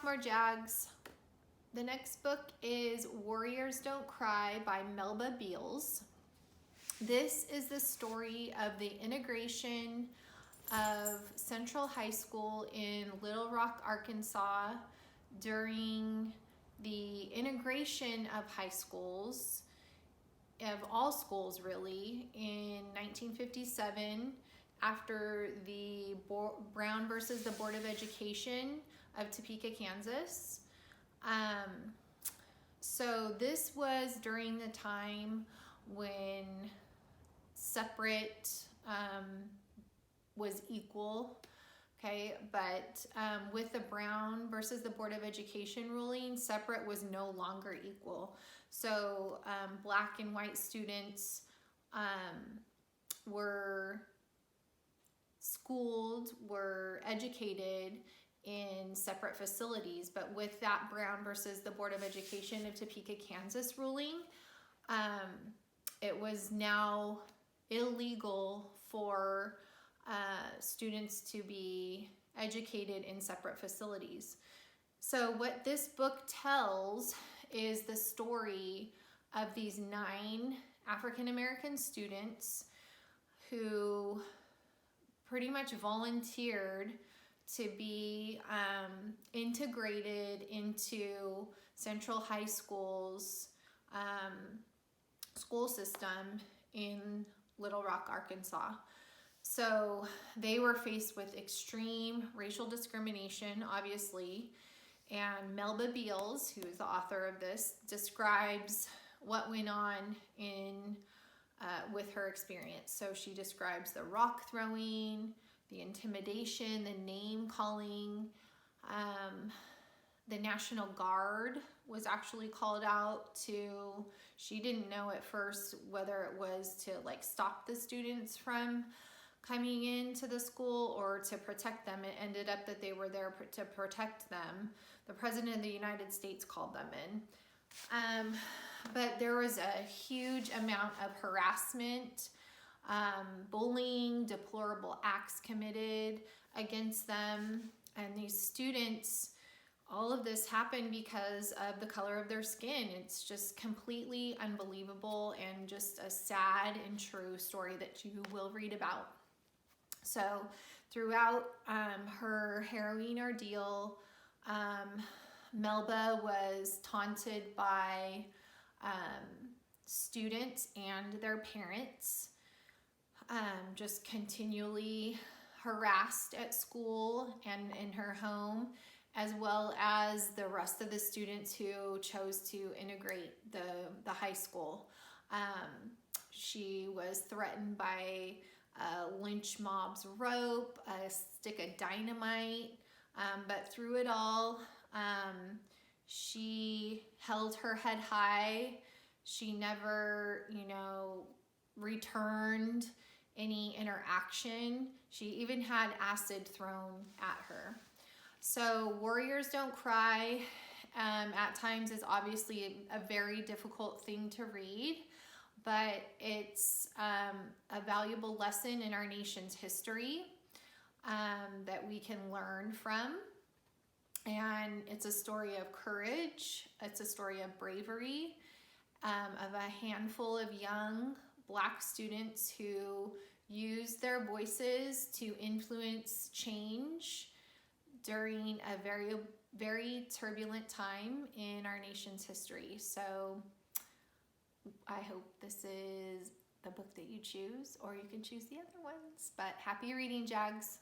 sophomore Jags. The next book is Warriors Don't Cry by Melba Beals. This is the story of the integration of Central High School in Little Rock, Arkansas during the integration of high schools, of all schools really, in 1957 after the Brown versus the Board of Education of Topeka, Kansas. So this was during the time when separate was equal, okay, but with the Brown versus the Board of Education ruling, separate was no longer equal. So black and white students were schooled, were educated in separate facilities, but with that Brown versus the Board of Education of Topeka, Kansas ruling, it was now illegal for students to be educated in separate facilities. So what this book tells is the story of these 9 African American students who pretty much volunteered to be integrated into Central High School's school system in Little Rock, Arkansas. So they were faced with extreme racial discrimination, obviously, and Melba Beals, who is the author of this, describes what went on in with her experience. So she describes the rock throwing, the intimidation, the name calling. The National Guard was actually called out to, she didn't know at first whether it was to like stop the students from coming into the school or to protect them. It ended up that they were there to protect them. The President of the United States called them in. But there was a huge amount of harassment, bullying, deplorable acts committed against them. And these students, all of this happened because of the color of their skin. It's just completely unbelievable and just a sad and true story that you will read about. So throughout her harrowing ordeal, Melba was taunted by students and their parents, just continually harassed at school and in her home, as well as the rest of the students who chose to integrate the high school. She was threatened by a lynch mob's rope, a stick of dynamite, but through it all, she held her head high. She never, returned any interaction. She even had acid thrown at her. So Warriors Don't Cry at times is obviously a very difficult thing to read, but it's a valuable lesson in our nation's history that we can learn from. And it's a story of courage. It's a story of bravery, of a handful of young Black students who used their voices to influence change during a very, very turbulent time in our nation's history. So I hope this is the book that you choose, or you can choose the other ones. But happy reading, Jags.